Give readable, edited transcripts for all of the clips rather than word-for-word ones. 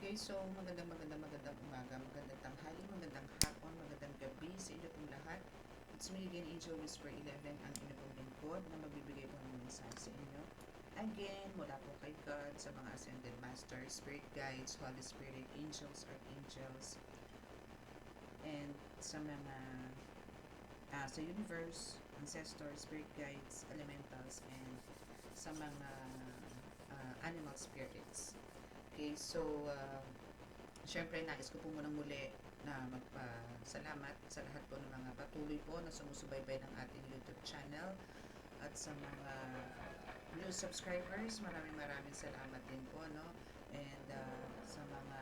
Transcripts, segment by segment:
Okay, so magandang umaga, magandang tanghali, magandang hapon, magandang gabi sa inyo pong lahat. It's me again, Angel Whisper 11, ang inyong pong lingkod na magbibigay po ng mensahe sa inyo. Again, mula po kay God, sa mga Ascended Masters, Spirit Guides, Holy Spirit, Angels, Archangels, and sa mga sa universe, ancestors, spirit guides, elementals, and sa mga animal spirits. Okay, so syempre, nais ko po munang muli na magpasalamat sa lahat po ng mga patuloy po na sumusubaybay ng ating YouTube channel at sa mga new subscribers, maraming salamat din po, no? And sa mga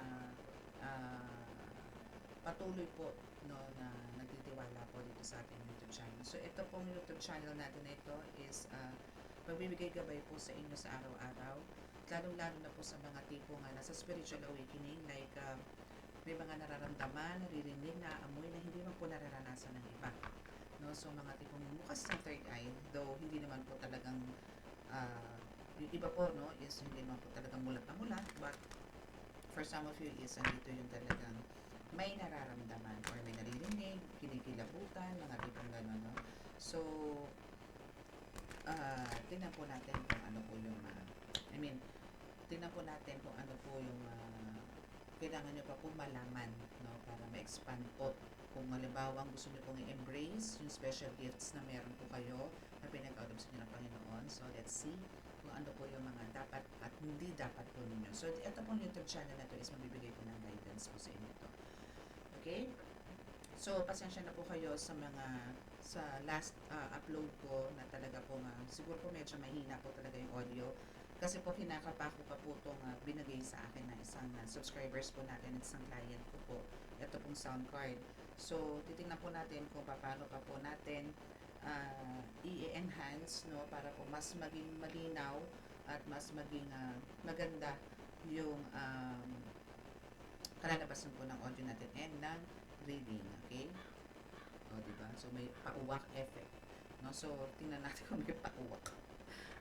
uh, patuloy po, no, na nagtitiwala po dito sa ating YouTube channel. So, ito pong YouTube channel natin na ito is pagbibigay gabay po sa inyo sa araw-araw, lalong-lalo na po sa mga tipo nga nasa spiritual awakening, like may mga nararamdaman, naririnig, naamoy na hindi man po nararanasan ng iba. No? So, mga tipong bukas ng third eye, though hindi naman po talagang yung iba po, no, is hindi naman po talagang mulat na mulat, but for some of you is andito yung talagang may nararamdaman or may naririnig, kinikilabutan, mga tipong gano'n, no? So, tingnan po natin kung ano po yung, tingnan po natin kung ano po yung kailangan nyo pa po malaman, no, para ma-expand po. Kung halimbawa gusto nyo pong i-embrace yung special gifts na meron po kayo na pinag-out sa inyo ng Panginoon. So, let's see kung ano po yung mga dapat at hindi dapat po ninyo. So, ito pong YouTube channel na to is mabibigay po ng guidance po sa inyo to. Okay? So, pasensya na po kayo sa mga sa last upload ko na talaga po siguro po medyo mahina po talaga yung audio kasi po kinakapa ko pa po itong binigay sa akin na isang subscribers po natin at isang client ko po. Ito pong sound card. So, titingnan po natin kung paano pa po natin i-enhance, no, para po mas maging malinaw at mas maging maganda yung kalalabasan po ng audio natin and ng reading, okay? O, diba? So, may pauwak effect. No? So, tingnan natin kung may pauwak.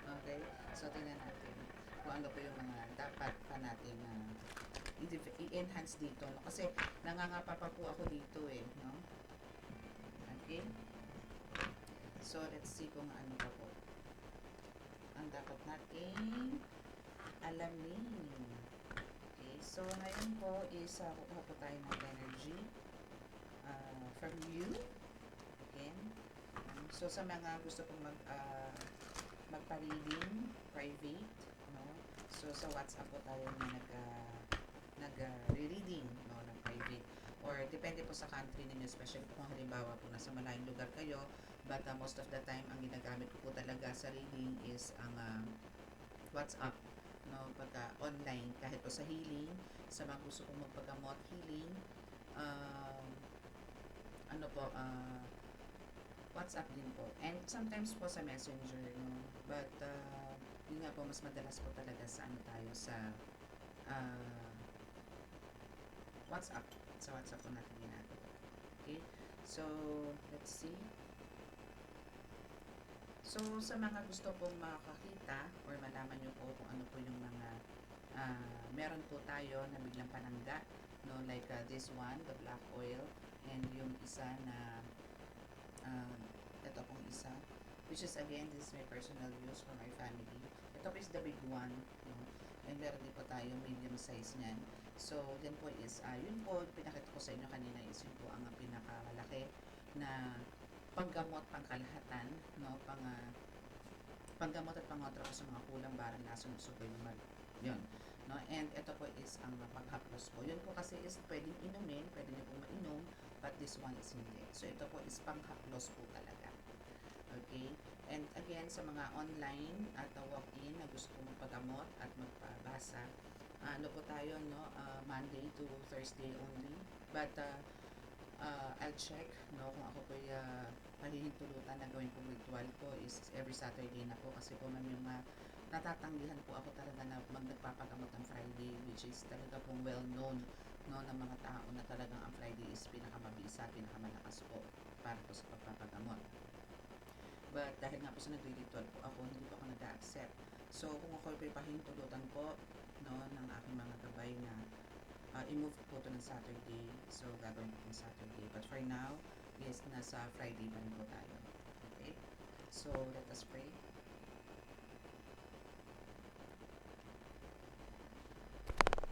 Okay? So, tingnan natin kung ano po yung mga dapat pa natin i-enhance dito. No? Kasi, nangangapa pa po ako dito eh. No? Okay? So, let's see kung ano pa po ang dapat natin alamin. Okay? So, ngayon po is kukuha po tayo ng energy from you. Okay? So, sa mga gusto pong magpa-reading, private, no? So, sa WhatsApp po tayo na nag-reading, no, ng private. Or, depende po sa country ninyo, especially kung halimbawa po nasa malayong lugar kayo, but most of the time, ang ginagamit ko po talaga sa reading is ang WhatsApp, no, pagka online, kahit po sa healing, sa mga gusto kong magpagamot healing, ano po, WhatsApp din po. And sometimes po sa Messenger, no? But, yun nga po, mas madalas po talaga sa ano tayo, sa WhatsApp. Sa WhatsApp po natin ginagawa. Okay? So, let's see. So, sa mga gusto pong makakita or malaman nyo po kung ano po yung mga meron po tayo na biglang panangga, no? Like this one, the black oil, and yung isa na ito pong isa, which is again, this is my personal use for my family. Ito po is the big one, no? And meron din po tayo medium size niyan. So, yan po is, yun po, pinakita ko sa inyo kanina is yun po ang pinakamalaki na panggamot, pangkalahatan, no? Panggamot at pangotra ko sa mga kulang barang na sumusuboy naman. Yun. No? And ito po is ang paghaplos po. Yun po kasi is pwedeng inumin, pwede nyo pong mainom, but this one is hindi. So, ito po is panghaplos po talaga. Okay? And again, sa mga online at walk-in na gusto kong magpagamot at magpabasa, ano po tayo, no? Monday to Thursday only. But, I'll check, no, kung ako po mahihintulutan na gawin po ritual po is every Saturday na po kasi po man yung natatanggihan po ako talaga na nagpapagamot ng Friday, which is talaga pong well known, no, ng mga tao na talagang ang Friday is pinakamabisa, pinakamalakas po para po sa pagpapagamot. But dahil nga po sa nagre-ritual po ako, hindi po ako nag-accept. So kung ako po pahintulutan po, no, ng aking mga gabay na i-move po ito ng Saturday. So, gagawin po ng Saturday. But for now, yes, nasa Friday pa rin po tayo. Okay? So, let us pray.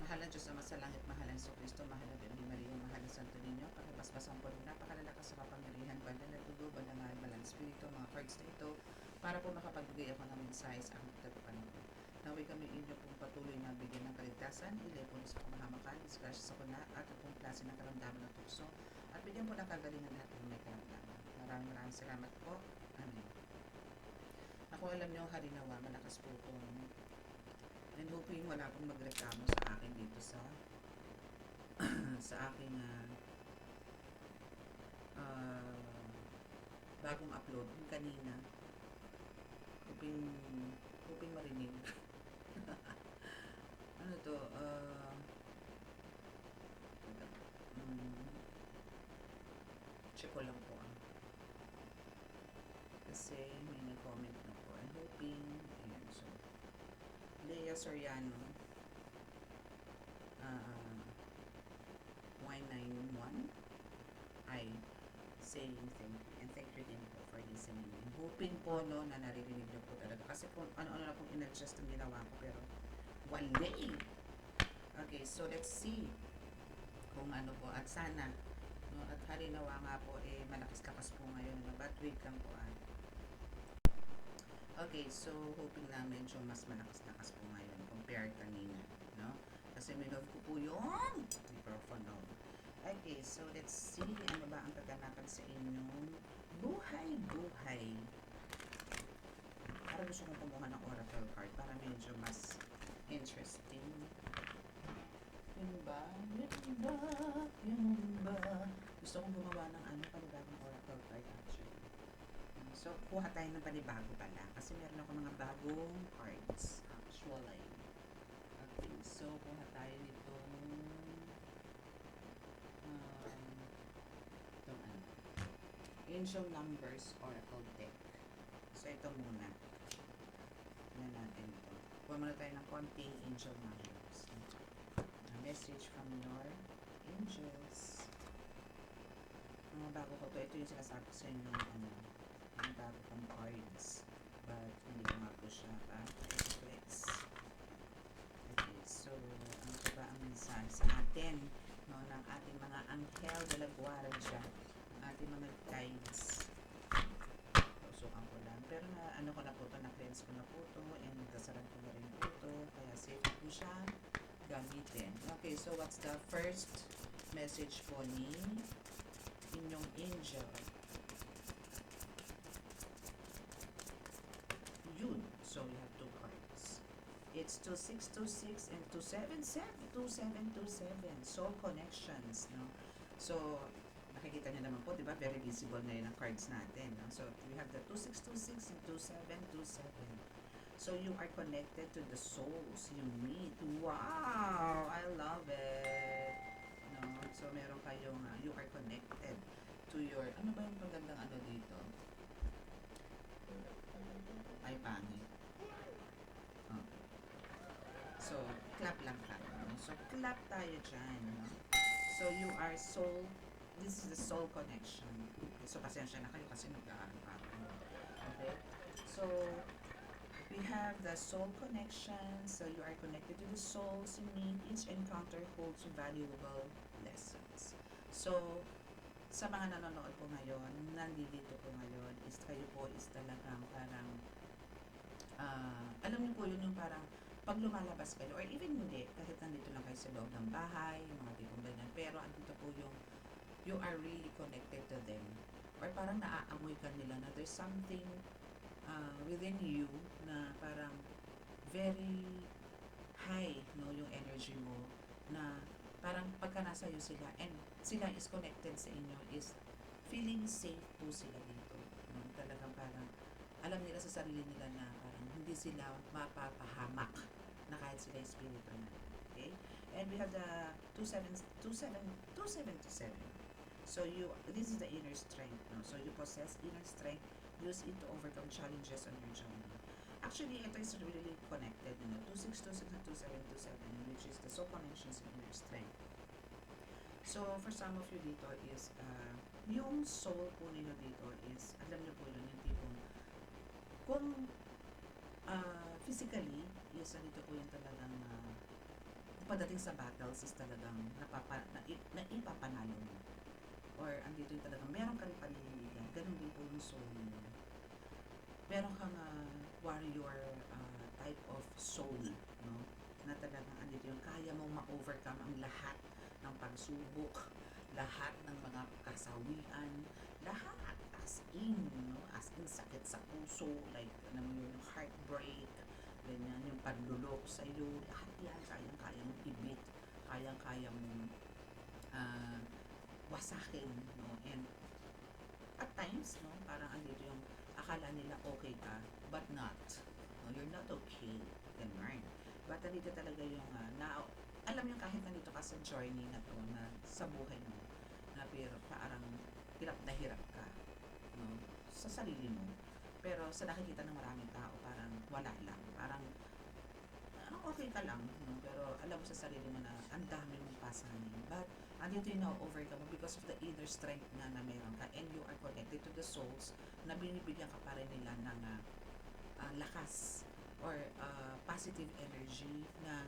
Mahal na Diyos na sa langit, mahal na Jesu Kristo, mahal na Birhen Maria, mahal na Santo Niño, pakibasbasan po rin napakalalakas sa kapangyarihan, banal na dugo, balangal, balang spirito, mga cards na ito, para po makapagbigay ako ng mensahe sa aking tagapanood. Naway kami inyo pong patuloy na bigyan ng kaligtasan, ilay po sa kamahamakan, disgrasya sa kuna, at pong klase ng karamdaman ng tukso, at bigyan po ng kagalingan lahat ng may karamdaman. Maraming salamat po. Amen. Ako alam nyo, harinawa, malakas po itong and hoping wala pong magreklamo sa akin dito sa sa aking bagong upload kanina. Hoping marinig. Ano to? Check ko lang po. Kasi may nag-comment na po. I'm hoping. Ayan, so Lea Soriano, Y91, I saying thank you and thank you din po for listening. And hoping po no na naririnig niyo po talaga kasi kung ano-ano na pong in-adjust ang ginawa ko pero wala eh. Okay, so let's see kung ano po at sana no, at harinawa nga po malakas-lakas po ngayon no, but wait lang po Okay, so hoping na medyo mas malakas-lakas po ngayon compared kanina, no? Kasi minove ko po yung microphone, no? Okay, so let's see ano ba ang kaganapan sa inyong buhay-buhay. Para gusto kong kumuha ng oracle card para medyo mas interesting. Yun ba? Gusto kong gumawa ng panibagong oracle card actually. So, kuha tayo ng panibago pala. Kasi meron ako mga bagong cards. Actually. Okay. So, kuha tayo nitong Angel Numbers Oracle Deck. So, ito muna. Tignan natin ito. Kuha muna tayo ng konting Angel Numbers. A message from your angels. Mga bago ko to. Ito yung sinasabi ko sa inyo ang bago kong cards but hindi ko nga po siya express. Okay, so ano ba ang mensahe sa atin no, ng ating mga anghel de la guardia, ang ating mga guides. Tusukan ko lang pero ano ko na po ito, na-cleanse ko na po ito and dasalan ko na rin po ito kaya safe po siya gamitin. Okay, so what's the first message po ni inyong angel? Yun. So, we have two cards. It's 2626 and 2727. Soul connections, no? So, nakikita niyo naman po, di ba? Very visible na yun ang cards natin, no? So, we have the 2626 and 2727. So, you are connected to the souls you meet. Wow! I love it! No? So, meron kayong, you are connected to your, ano ba yung magandang dito? Ay, pangit. Okay. So, clap lang tayo. No? So, clap tayo dyan. No? So, you are soul. This is the soul connection. Okay, so, pasensya na kayo kasi nag-aaral pa ako. Okay? So, we have the soul connection. So, you are connected to the souls you meet. Each encounter holds valuable lessons. So, sa mga nanonood po ngayon, nandito po ngayon, is kayo po is talagang parang alam niyo po yun yung parang pag lumalabas kayo or even hindi, kahit nandito lang kayo sa loob ng bahay, yung mga tipong ganyan, pero andito po yung you are really connected to them or parang naaamoy ka nila na there's something within you na parang very high, no, yung energy mo na parang pagka nasa iyo sila and sila is connected sa inyo is feeling safe po sila dito, no? Talagang parang alam nila sa sarili nila na parang hindi sila mapapahamak na kahit sila espiritu na. Okay? And we have the 2727. So this is the inner strength. No? So you possess inner strength. Use it to overcome challenges on your journey. Actually, ito is really connected. 2626 and 2727, which is the soul connections and inner strength. So, for some of you dito is, yung soul po ninyo dito is, alam niyo po yun, yung tipong, kung physically, is dito po yung talagang, pagdating sa battles is talagang naipapanalo mo. Or andito yung talagang meron ka rin panliligan. Ganun din po yung soul mo. Meron kang warrior type of soul, no? Na talagang andito yung kaya mong ma-overcome ang lahat ng pagsubok, lahat ng mga kasawian, lahat as in, no? As in sakit sa puso, like alam mo yung heartbreak, ganyan, yung panlulok sa iyo, lahat yan kayang-kaya mong ibit, kayang-kaya mong wasakin, no? And at times, no, parang andito yung akala nila okay ka, but not. No, you're not okay. Ganun. But andito talaga yung, alam yung kahit nandito ka sa journey na to, na sa buhay mo, na pero parang hirap na hirap ka, no, sa sarili mo. Pero sa nakikita ng maraming tao, parang wala lang. Parang, okay ka lang, no? Pero alam mo sa sarili mo na ang dami mong pasanin. But andito yung na-overcome mo because of the inner strength na meron ka, and you are connected to the souls na binibigyan ka pa rin nila ng lakas or positive energy na,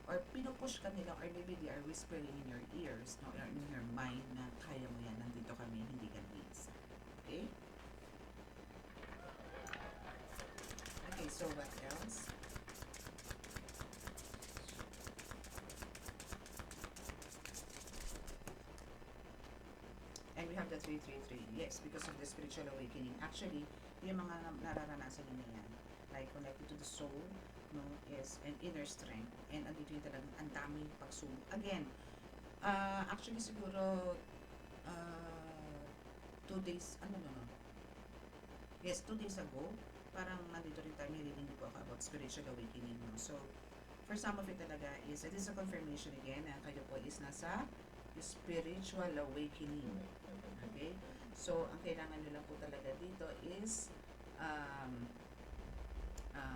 or pinupush ka nila, or maybe they are whispering in your ears, no, or in your mind na kaya mo yan, nandito kami, hindi ka nag-iisa. Okay? Okay, so what else? And we have the 333. Yes, because of the spiritual awakening. Actually, yung mga nararanasan nyo yan, like connected to the soul, no, is an inner strength. And andito yung talagang ang daming pagsubok. Again, actually siguro, 2 days, no. Yes, 2 days ago, parang nandito rin tayo, may reading po ako about spiritual awakening, no. So, for some of it talaga is, it is a confirmation again, na kayo po is nasa spiritual awakening. Okay? So, ang kailangan nyo lang po talaga dito is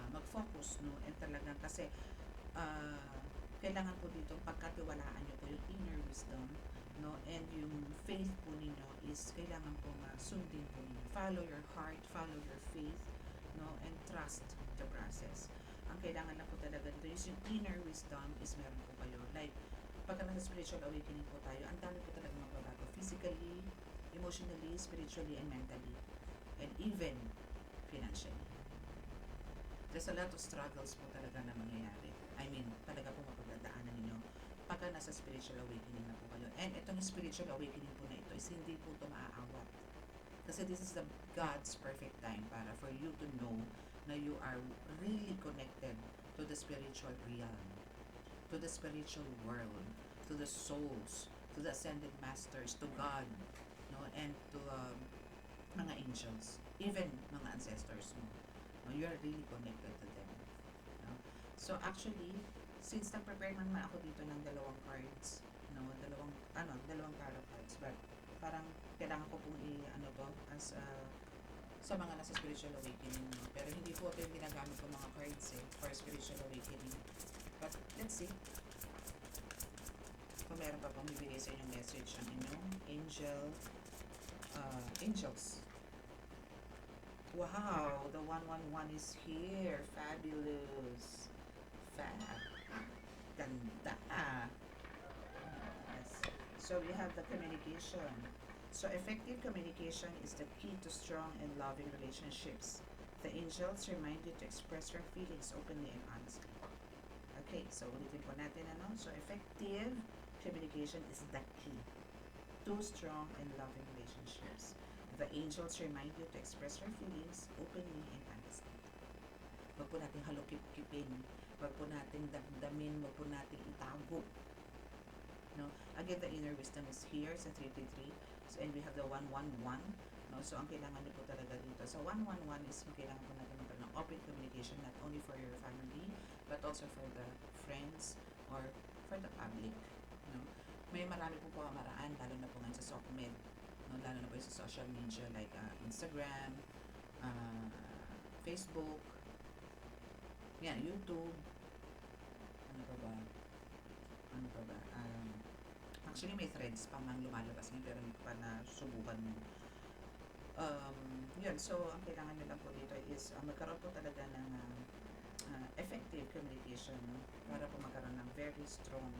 mag-focus, no? And talagang kasi kailangan po dito pagkatiwalaan nyo po yung inner wisdom, no? And yung faith po ninyo is kailangan po sundin po ninyo. Follow your heart, follow your faith, no? And trust the process. Ang kailangan lang po talaga dito is yung inner wisdom is meron po kayo. Like, pagka nasa spiritual awakening po tayo, ang dami po talaga magbabago. Physically, emotionally, spiritually, and mentally. And even financially. There's a lot of struggles po talaga na mangyayari. I mean, talaga po mapagdadaanan ninyo pagka nasa spiritual awakening na po kayo. And itong spiritual awakening po na ito is hindi po ito maaawat. Kasi this is the God's perfect time para for you to know na you are really connected to the spiritual realm, to the spiritual world, to the souls, to the ascended masters, to God, no, and to mga angels, even mga ancestors mo. No, you are really connected to them. No? So actually, since nag-prepare man ako dito ng dalawang cards, no, dalawang tarot cards, but parang kailangan ko pong to as sa mga nasa spiritual awakening, no? Pero hindi po ito yung ginagamit ko mga cards for spiritual awakening. But let's see kung meron pa pang bibigay sa inyong message ang inyong angels. Wow, the 111 is here. Fabulous. Ganda. Yes. So we have the communication. So effective communication is the key to strong and loving relationships. The angels remind you to express your feelings openly and honestly. Okay, so ulitin po natin So effective communication is the key to strong and loving relationships. The angels remind you to express your feelings openly and honestly. Wag po natin halukip-kipin. Wag po natin damdamin. Wag po natin itago. No? Again, the inner wisdom is here sa 333. So, and we have the 111. No? So, ang kailangan niyo po talaga dito. So, 111 is yung kailangan po natin magkaroon ng open communication not only for your family but also for the friends or for the public. No? May marami po maraan, lalo na po ngayon sa SOCMED. No? Lalo na po sa social media like Instagram, Facebook, YouTube, ano pa ba? Actually, may threads pa man lumalabas ngayon, pero hindi ko pa nasubukan mo. Yun, so ang kailangan nyo lang po dito is magkaroon po talaga ng effective communication, no? Para po magkaroon ng very strong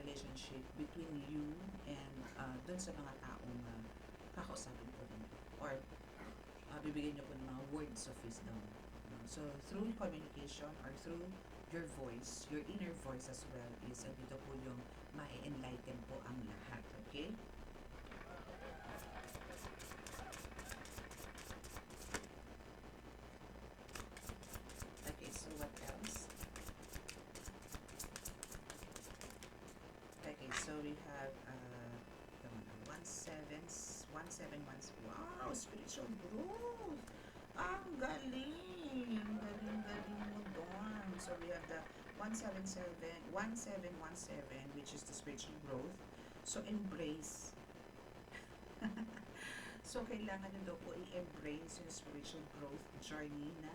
relationship between you and dun sa mga taong kakausapin po ninyo, or bibigyan nyo po ng mga words of wisdom. So, through communication or through your voice, your inner voice as well, is dito po yung ma-enlighten po ang lahat, okay? Okay, so what else? Okay, so we have 1-7, wow, spiritual growth. Ang galing! Galing mo doon. So we have the 1717, which is the spiritual growth. So embrace. So kailangan nyo daw po i-embrace yung spiritual growth journey na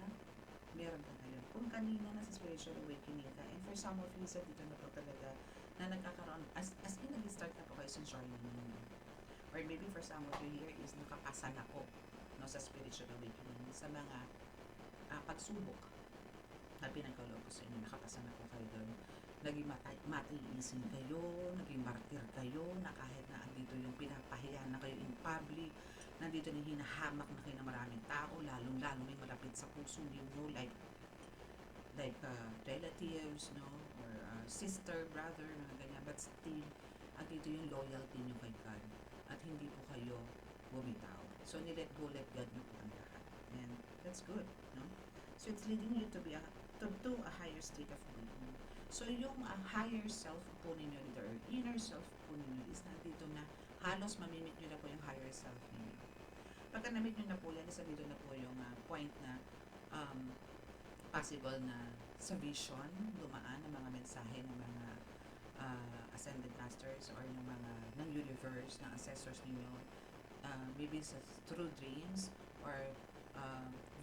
meron ka ngayon. Kung kanina nasa spiritual awakening ka, and for some of you, sa dito na po talaga na nagkakaroon, as in nag-start na po kayo sa journey ninyo. Or maybe for some of you here is nakapasa na po, no, sa spiritual awakening, sa mga pagsubok na pinagkaloob ko sa inyo, nakapasa na po kayo doon. Naging matiisin kayo, naging martir kayo, na kahit na andito yung pinapahiya na kayo in public, nandito na hinahamak na kayo ng maraming tao, lalong-lalo may malapit sa puso ninyo, like relatives, no, or sister, brother, mga ganyan, but still, andito yung loyalty nyo kay God, at hindi po kayo bumitaw. So, let go, let God nyo po ang lahat. And that's good, no? So, it's leading you to be to a higher state of being. So, yung higher self po ninyo, or inner self po ninyo, is nandito na halos mamimit nyo na po yung higher self ninyo. Pagka namit nyo na po yan, isa dito na po yung point na possible na sa vision dumaan ng mga mensahe ng mga ascended masters or ng universe, ng ancestors ninyo, maybe through dreams or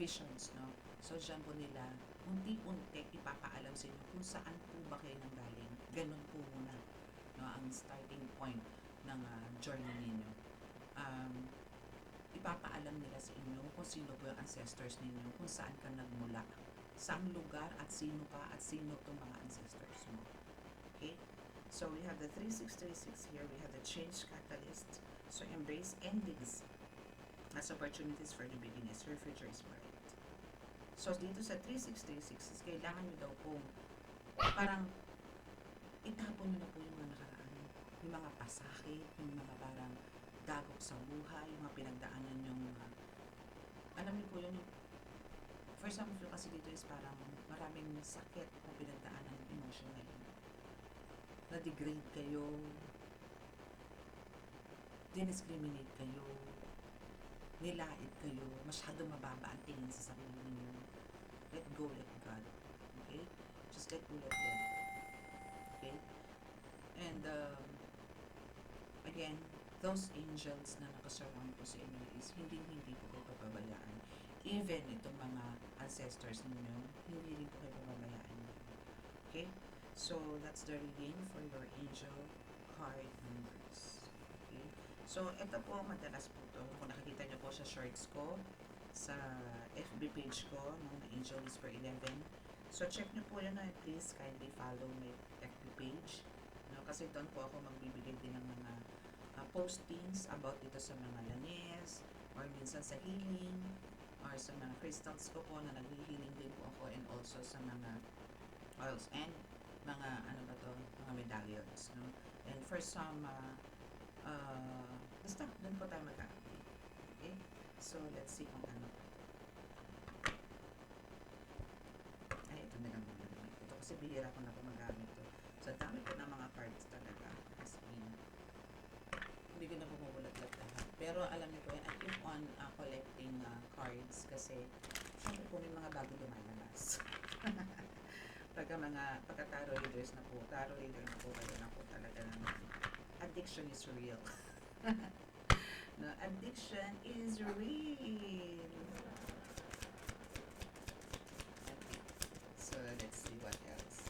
visions, no? So, dyan po nila unti-unti ipapaalam sa inyo kung saan po ba kayo nanggaling. Ganun po muna, no, ang starting point ng journey ninyo. Ipapaalam nila sa inyo kung sino po yung ancestors ninyo, kung saan ka nagmula, saang lugar, at sino ka, at sino itong mga ancestors mo. Okay? So, we have the 3636 here. We have the change catalyst. So, embrace endings as opportunities for new beginnings. Your future is bright. So, dito sa 3636, kailangan nyo daw po parang itapon nyo na po yung mga nakaraan. Yung mga pasakit, yung mga parang dagok sa buhay, yung mga pinagdaanan yung alam niyo po yun, for some of you kasi dito is parang maraming sakit na pinagdaanan emotionally. Na-degrade kayo, diniscriminate kayo, nilait kayo, masyado mababa ang tingin sa sarili niyo. Let go, let God. Okay? Just let go, let God. Okay? And again, those angels na nakasurround po sa inyo is hindi po kayo pababayaan. Even itong mga ancestors ninyo, hindi rin po kayo pababayaan. Okay? So, that's the reading for your angel card numbers. Okay? So, ito po, madalas po to. Kung nakikita nyo po sa shorts ko, sa FB page ko, no, na Angel Whisper 11. So, check nyo po yun, please kindly follow my FB page. No, kasi doon po ako magbibigay din ng mga postings about dito sa mga lanes, or minsan sa healing, or sa mga crystals ko po na nag-healing din po ako, and also sa mga oils and mga mga medallions, no? And for some basta doon po tayo mag-update. Okay? So, let's see kung ano. Ay, ito na lang muna naman. Ito kasi bihira ko na po magamit to. So, dami ko na mga cards talaga. As in, hindi ko na bumubulat-lat lahat. Pero alam niyo po yan, I keep on collecting cards kasi syempre po may mga bago lumalabas. Pagka tarot readers na po, tarot reader na po kayo na po talaga naman. Addiction is real. No, addiction is real. Okay. So, let's see what else.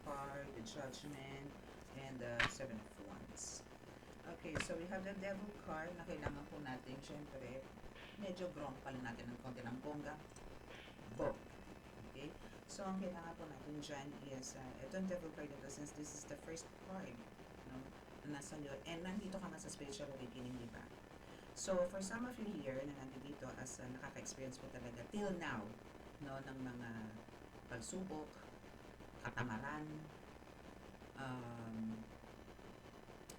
card, the Judgment, and the Seven of Wands. Okay, so we have the Devil card na kailangan po natin, syempre, medyo grong pa lang natin ng konti ng bongga. Both. Okay? So, ang kailangan po natin dyan is, itong Devil card ito, since this is the first card, no, na nasa iyo, and nandito ka nga sa spiritual awakening, di ba? So, for some of you here na nandito as nakaka-experience po talaga till now, no, ng mga pagsubok, katamaran,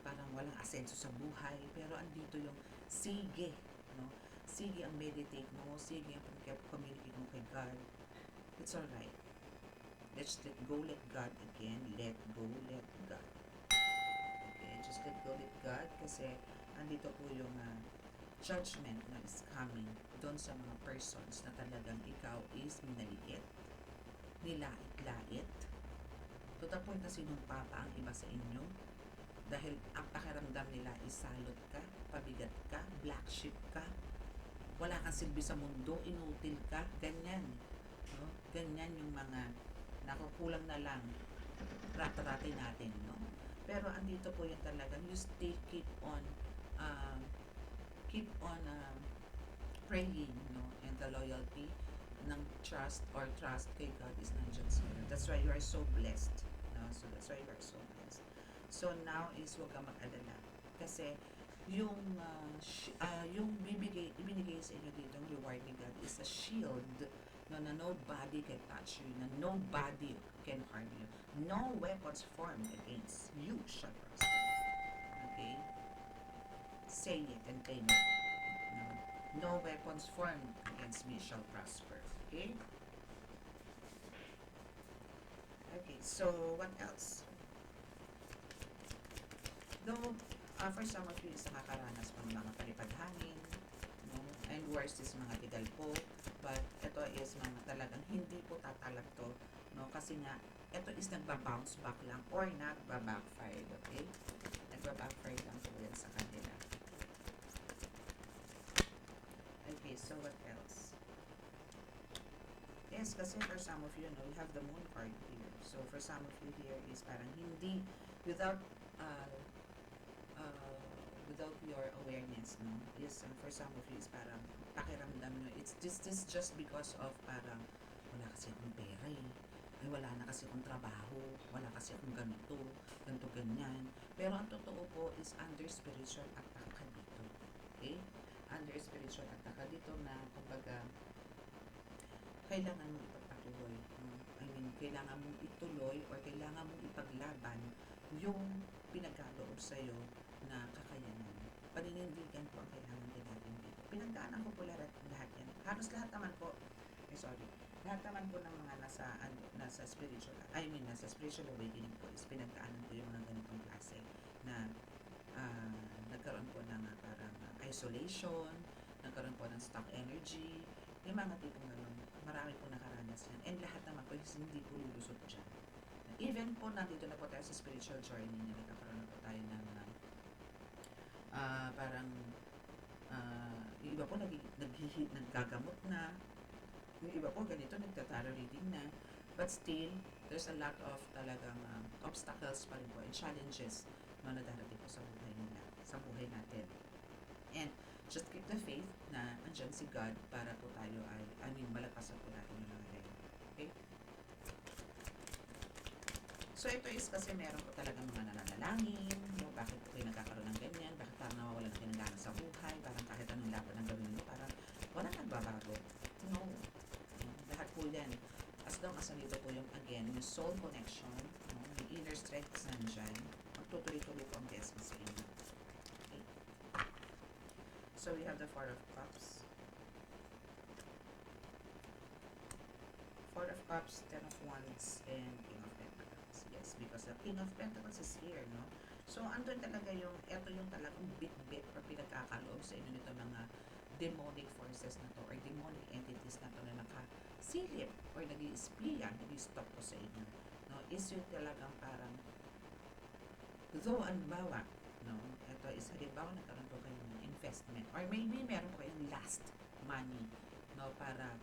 parang walang asenso sa buhay, pero andito yung sige, no? Sige ang meditate mo, sige ang communicate mo kay God. It's alright. Let's let go, let God again. Let go, let God. Okay, just let go, let God. Kasi andito po yung judgment na is coming doon sa mga persons na talagang ikaw is minaliit, nilait-lait, to the point na sinumpa pa ang iba sa inyo dahil ang pakiramdam nila is salot ka, pabigat ka, black sheep ka, wala kang silbi sa mundo, inutil ka, ganyan. No? Ganyan yung mga nakukulang na lang rat-rati natin. No? Pero andito po yung talagang you stay, keep on praying, no? And the loyalty ng trust or trust kay God is nandyan sa iyo. That's why you are so blessed. No? So that's why you are so blessed. So now is huwag kang mag-alala. Kasi yung ibinigay sa inyo dito, yung reward ni God is a shield, no, na nobody can touch you, na nobody can harm you. No weapons formed against you shall prosper. Okay? Say it and claim it. No weapons formed against me shall prosper. Okay? Okay, so what else? Though, for some of you is nakakaranas pa ng mga palipad-hangin, no? And worst is mga tigal po. But ito is mga talagang hindi po tatalab to, no? Kasi nga, ito is nagba-bounce back lang or nagba-backfire, okay? Nagba-backfire lang po yan sa kanila. Okay, so what else? Yes, kasi for some of you, no, you have the moon card here. So for some of you here is parang hindi, without your awareness, no, is for some of you is parang pakiramdam nyo, it's this just because of parang wala kasi akong pera eh. Ay, wala na kasi akong trabaho, wala kasi akong ganito, ganyan. Pero ang totoo po is under spiritual attack ka dito. Okay? Under spiritual attack ka dito na, kumbaga, kailangan mong ipagpatuloy. I mean, kailangan mong ituloy or kailangan mong ipaglaban yung pinagkaloob sa'yo na kakayanan. Paninindigan po ang kailangan din natin dito. Pinagdaanan ko po lahat yan. Halos lahat naman po, lahat naman po ng mga nasa spiritual, nasa spiritual awakening po is pinagdaanan ko yung mga ganitong klase na nagkaroon po ng parang isolation, nagkaroon po ng stuck energy, yung mga tipong gano'n. Marami po nakaranas yan. And lahat naman po hindi po lulusot dyan. Even po nandito na po tayo sa spiritual journey na nagkakaroon na po tayo ng parang yung iba po naggagamot na, yung iba po ganito nagtataro reading na, but still there's a lot of talagang obstacles pa rin po and challenges na darating po sa buhay nila, sa buhay natin. And just keep the faith na andyan si God para po tayo malagpasan po natin yung mga ganyan. Okay? So ito is kasi meron po talagang mga nananalangin, no? Bakit po kayo nagkakaroon ng ganyan, bakit parang nawawalan na kayo ng gana sa buhay, parang kahit anong laban ang gawin mo, parang wala nagbabago. No. Lahat po yan. As long as nandito po yung, again, yung soul connection, no? Yung inner strength is nandyan, magtutuloy-tuloy po ang blessings sa inyo. Okay. So we have the Four of Cups. Four of Cups, Ten of Wands, and King of Pentacles. Yes, because the King of Pentacles is here, no? So, andun talaga ito yung talagang bit-bit or pinagkakaloob sa inyo nito mga demonic forces na to or demonic entities na to na nakasilip or nag-i-espiya, nag-i-stop po sa inyo. No? Is yung talagang parang though anbawa, no? Ito is halimbawa nagkaroon po kayo ng investment or maybe meron po kayong last money, no? Para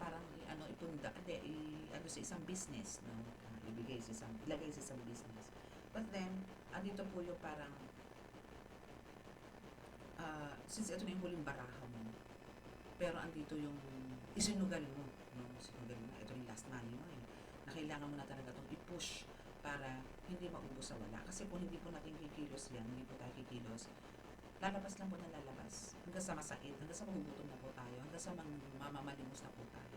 parang ano ipunda, ano sa isang business, no? Ilagay sa isang business. But then, andito po yung parang since ito na yung huling baraha mo, pero andito yung isinugal mo, no? Sinugal mo na ito yung last money mo eh. Na kailangan mo na talaga itong i-push para hindi maubos sa wala. Kasi kung hindi po natin kikilos yan, hindi po tayo kikilos, lalabas lang po na lalabas. Hanggang sa masakit, hanggang sa magugutom na po tayo, hanggang sa mamamalimos na po tayo.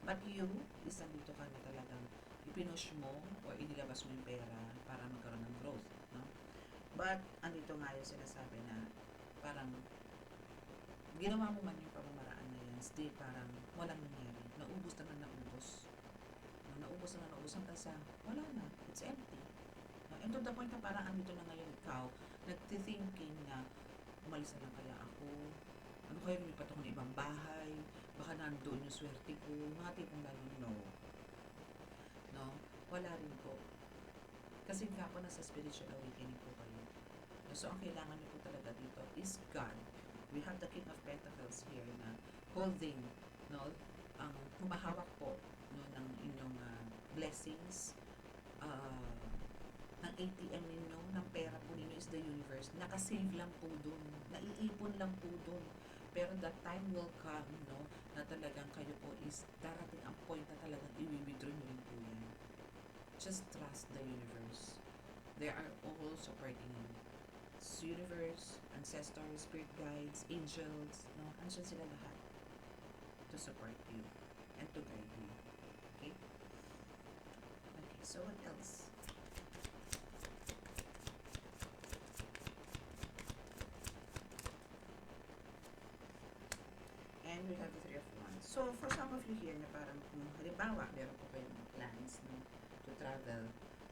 But you, isang dito ka na talagang ipinush mo or inilabas mo yung pera para magkaroon ng growth. No? But, andito nga yung sinasabi na parang ginawa mo man yung pamamaraan na yan, still parang walang nangyari. Naubos na nga naubos. No, naubos na nga naubos hanggang sa wala na. It's empty. No? And to the point na parang andito na ngayon ikaw, nagtithinking na umalis na lang kaya ako, ano kaya lumipat ako ng ibang bahay, baka nandoon yung swerte ko, mga tipong gano'n, no. No? Wala rin po. Kasi nga po nasa spiritual awakening po kayo. No? So, ang kailangan niyo po talaga dito is God. We have the King of Pentacles here na holding, no, ang humahawak po, no, ng inyong blessings, ng ATM ninyo, ng pera po ninyo is the universe. Nakasave lang po dun. Naiipon lang po dun. Pero that time will come, no, na talagang kayo po is darating ang point na talagang i-withdraw nyo rin po yan. Just trust the universe. They are all supporting you. Universe, ancestors, spirit guides, angels, no, andyan sila lahat to support you and to guide you. Okay? Okay, so what else? And we have the Three of Wands. So, for some of you here na parang kung halimbawa, meron po kayong plans, no, to travel,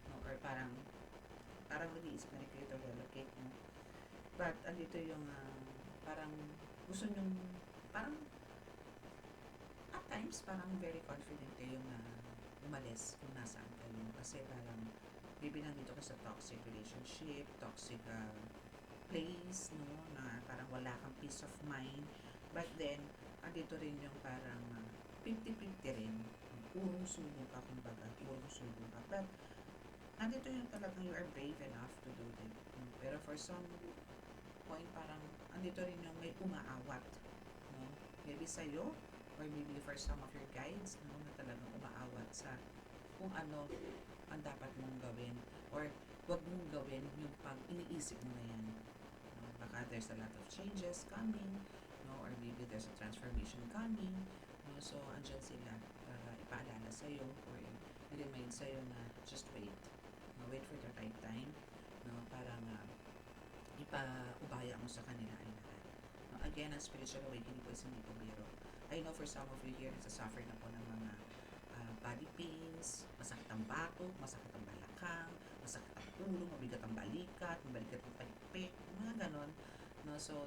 no, or parang mag-iisip na rin kayo to relocate, no. But, andito yung parang gusto nyong, parang at times, parang very confident kayong umalis kung nasaan kayo. Kasi parang bibilang dito ka sa toxic relationship, toxic place, no, na parang wala kang peace of mind. But then, andito rin yung parang 50-50 rin. Urong subo ka, kumbaga. Urong subo ka. But, andito yung talagang you are brave enough to do it. Pero for some point, parang andito rin yung may umaawat. No? Maybe sa'yo, or maybe for some of your guides, no, na talagang umaawat sa kung ano ang dapat mong gawin. Or, wag mong gawin yung pag iniisip mo na yan. No? Baka there's a lot of changes coming, no, or maybe there's a transformation coming, no, so andyan sila para ipaalala sa'yo or i-remind sa'yo na just wait, no, wait for the right time, no, para nga ipaubaya mo sa kanila ang lahat. No, again, ang spiritual awakening po is hindi po biro. I know for some of you here, nagsasuffer na po ng mga body pains, masakit ang batok, masakit ang balakang, masakit ang ulo, mabigat ang balikat, mabigat ang palikpik, mga ganon. No, so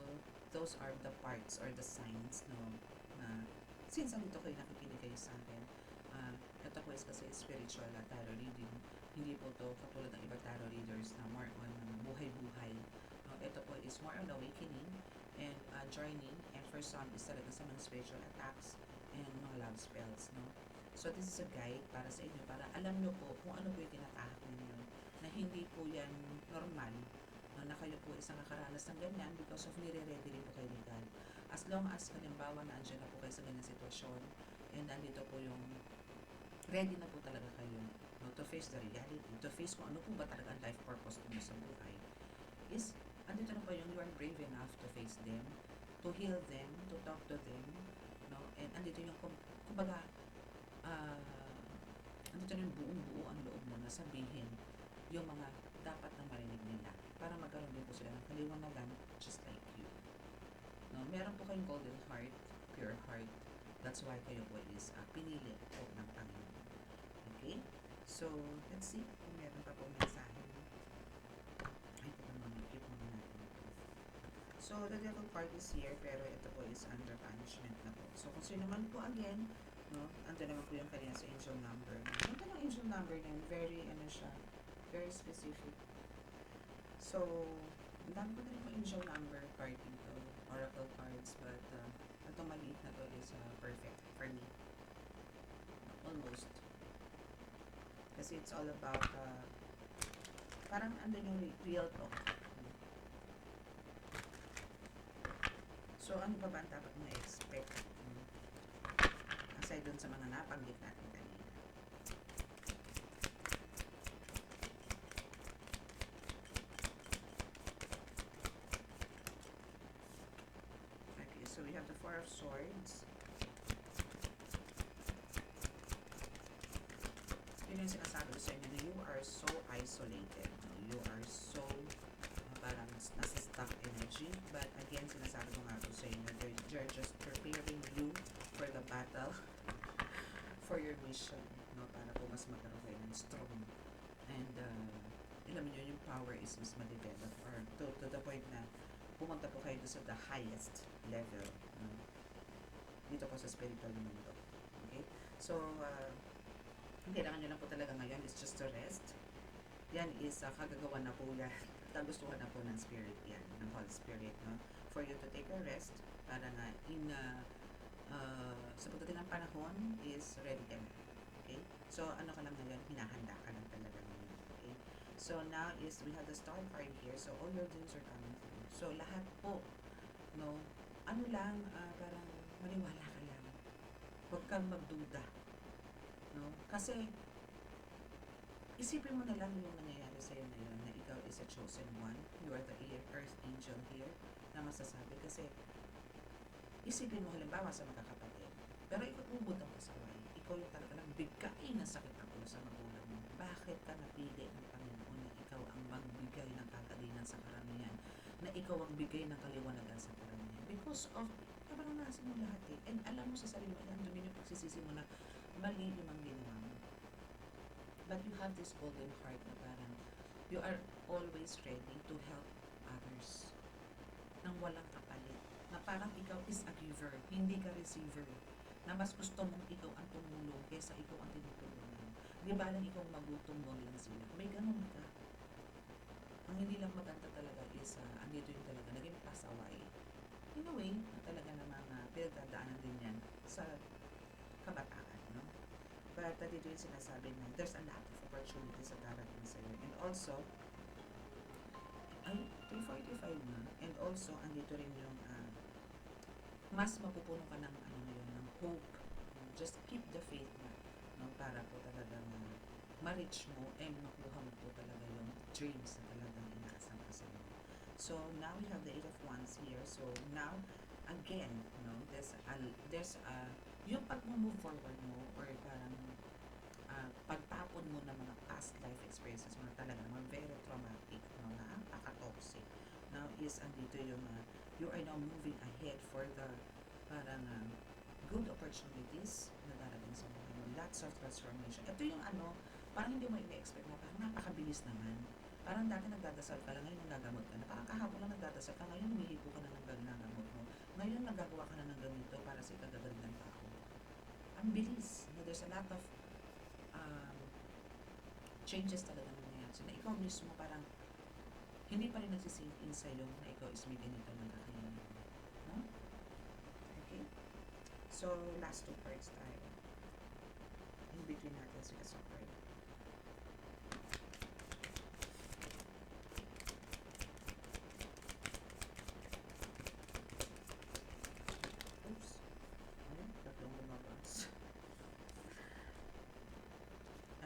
those are the parts or the signs, no, na since andito kayo, nakikinig kayo sa akin, ito po is kasi spiritual na tarot reading. Hindi po to katulad ng iba tarot readers na more on buhay-buhay. No, ito po is more on awakening and joining, and for some is talaga sa mga spiritual attacks and mga love spells, no. So this is a guide para sa inyo, para alam nyo po kung ano po yung tinatahak ninyo, na hindi po yan normal, no, na kayo po isang nakaranas ng ganyan because of nire-ready rin po kayo ni God. As long as halimbawa na andyan na po kayo sa ganyan sitwasyon, and nandito po yung ready na po talaga kayo, no, to face the reality, to face kung ano po ba talaga ang life purpose niyo sa buhay, is andito na po yung you are brave enough to face them, to heal them, to talk to them, no, and andito yung kumbaga andito na yung buong-buo ang loob mo na sabihin yung mga dapat na marinig nila para magkaroon din po sila ng kaliwanagan just like you. No, meron po kayong golden heart, pure heart. That's why kayo po is pinili po ng Panginoon. Okay? So, let's see kung meron pa po mensahe. Ay, ito naman, keep muna natin. So, the devil part is here, pero ito po is under punishment na po. So, kung sino man po again, no, andun naman po yung kanina sa angel number. Ito ng angel number na yun, very, siya, very specific. So, dami ko na rin po angel number card dito, oracle cards, but itong maliit na to is perfect for me. almost. Kasi it's all about, parang andun yung real talk. So, ano pa ba ang dapat mo expect? Aside dun sa mga napanggit natin kanina. Okay, so we have the Four of Swords. Yun yung sinasabi ko sa inyo na you are so isolated. You are so parang nasa stuck energy. But again, sinasabi ko nga po sa inyo, they're just preparing you for the battle, for your mission, no? Para po mas magkaroon kayo ng strong. And, alam niyo, yung power is mas ma-develop or to the point na pumunta po kayo sa the highest level, no? Dito po sa spiritual mundo. Okay? So, ang kailangan nyo lang po talaga ngayon is just to rest. Yan is kagagawa na po yan. Kagustuhan na po ng spirit yan, ng Holy Spirit, no? For you to take a rest para nga sa pagdating ng panahon is ready ka na. Okay? So, ano ka lang ngayon? Hinahanda ka lang talaga ngayon. Okay? So, now is we have the star card here. So, all your dreams are coming through. So, lahat po, no? Ano lang, parang maniwala ka lang. Huwag kang magduda. No? Kasi, isipin mo na lang yung nangyayari sa'yo ngayon na ikaw is a chosen one. You are the earth angel here na masasabi. Kasi, isipin mo halimbawa sa mga kapatid. Pero ikaw ubod ang pasaway. Ikaw yung talaga ng bigay na sakit ang ulo sa magulang mo. Bakit ka napili ng Panginoon na ikaw ang magbigay ng kakaginan sa karamihan? Na ikaw ang bigay ng kaliwanagan sa karamihan? Because of, nabaranasan mo lahat eh. And alam mo sa sarili mo, ang dumi yung pagsisisi mo na mali yung ang ginawa mo. But you have this golden heart na parang you are always ready to help others nang walang kapalit. Na parang ikaw is a giver, hindi ka receiver. Na mas gusto mong ikaw ang tumulong kaysa ikaw ang tinutulungan. Di ba lang ikaw magutom mo lang sila? May ganun ka. Ang hindi lang maganda talaga is, andito yung talaga, naging pasaway. In a way, talaga namang pinagdadaanan din yan sa kabataan, no? But dito yung sinasabi na there's a lot of opportunities sa darating sa'yo. And also, ay, 245 na. And also, andito rin yung mas mapupuno ka ng ng hope. Just keep the faith na, no? Para po talaga ma-reach mo and makuha mo po talaga yung dreams na talagang inaasam-asam mo. So, now we have the 8 of Wands here. So, now, again, no, there's yung pag-move forward mo or parang pagtapon mo ng mga past life experiences mo na talaga naman very traumatic, no, na napaka-toxic. Now is andito yung you are now moving ahead for the parang good opportunities na darating sa mga mo. Lots of transformation. Ito yung parang hindi mo i-expect na parang napakabilis naman. Parang dati nagdadasal ka lang, ngayon nagagamot ka na. Parang kahapon lang nagdadasal ka, ngayon humihipo ka na ng gagamot mo. Ngayon nagagawa ka na ng ganito para sa ikagagaling ng tao. Ang bilis. There's a lot of changes talaga nangyayari. So, na ikaw mismo parang hindi pa rin nagsisink in sa'yo na ikaw is may ganito ng kakayanan. No? Okay? So, last 2 cards tayo. In between natin sila sa card. Oops. Ayun, tatlong lumabas.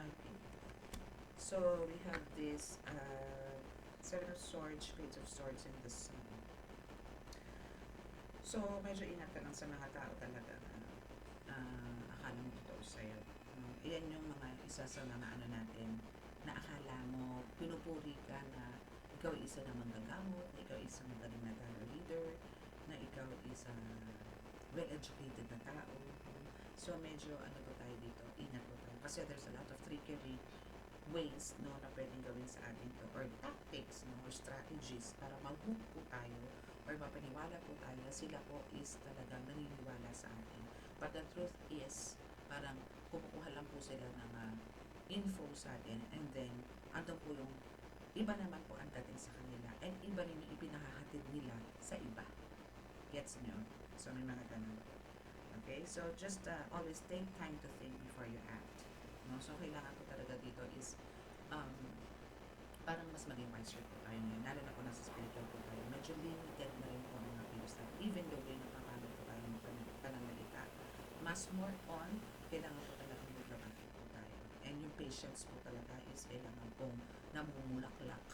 Okay. So, we have this 7 of Swords, Page of Swords, and the Sun. So, medyo ingat ka lang sa mga tao talaga na akala mo totoo sa'yo. Ayan yung mga isa sa mga natin na akala mo, pinupuri ka na ikaw isa na manggagamot, na ikaw isa magaling na tarot leader, na ikaw isa well-educated na tao. So, medyo po tayo dito, ingat po tayo. Kasi there's a lot of trickery ways, no, na pwedeng gawin sa atin to, or tactics, no, or strategies para mag-hook po tayo or mapaniwala po tayo na sila po is talagang naniniwala sa atin. But the truth is, parang kumukuha lang po sila ng info sa atin, and then andun po yung iba naman po ang dating sa kanila, and iba rin yung ipinahahatid nila sa iba. Gets nyo? So, may mga ganun po. Okay? So, just always take time to think before you act. No? So, kailangan ko talaga dito is um, parang mas maging wiser po tayo ngayon. Lalo na po nasa spiritual po tayo. Medyo limited na rin po ang mga views natin. Even though may nakakamit po tayo ng pananalita. Mas more on, kailangan po talaga magdramatic po tayo. And yung patience po talaga is kailangan pong namumulaklak,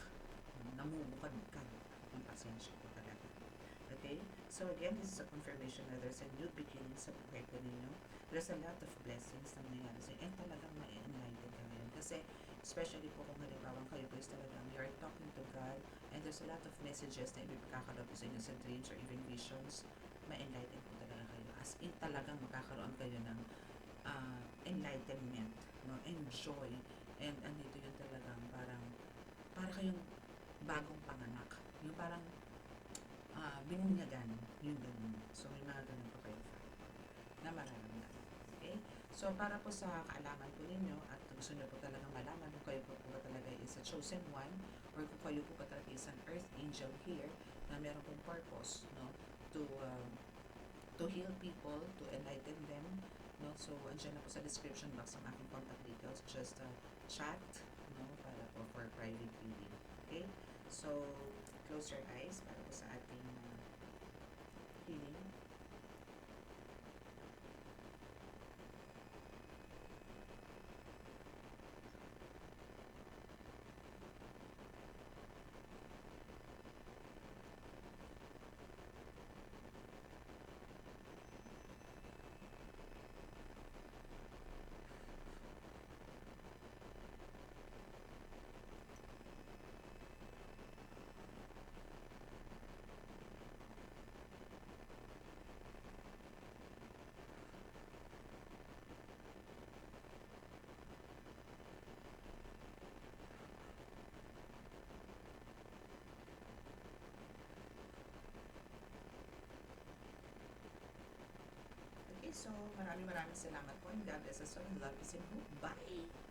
namumukadkad yung pasensya po talaga. Okay? So again, this is a confirmation na there's a new beginning sa buhay ko ninyo. There's a lot of blessings na nangyayari sa inyo. And talagang ma-enlighten ka ngayon. Kasi especially po kung halimbawa kayo po is talagang you're talking to God and there's a lot of messages na ibigkakaroon po sa inyo sa dreams or even visions, ma-enlighten po talaga kayo. As in talagang magkakaroon kayo ng enlightenment, no? And joy. And andito yung talagang parang para kayong bagong panganak. Yung parang binunyagan, yung ganun. So, may mga ganun po kayo na mararamdaman. Okay? So, para po sa kaalaman po ninyo at gusto nyo po talagang malaman kung kayo po ba talaga is a chosen one or kung kayo po ba talaga is an earth angel here na meron pong purpose, no? To heal people, to enlighten them, no? So, andyan na po sa description box ang aking contact details. Just chat, no? Para po for private reading. Okay? So, close your eyes para po sa ating healing. Okay, so maraming salamat po and God bless us all and love is in hope. Bye!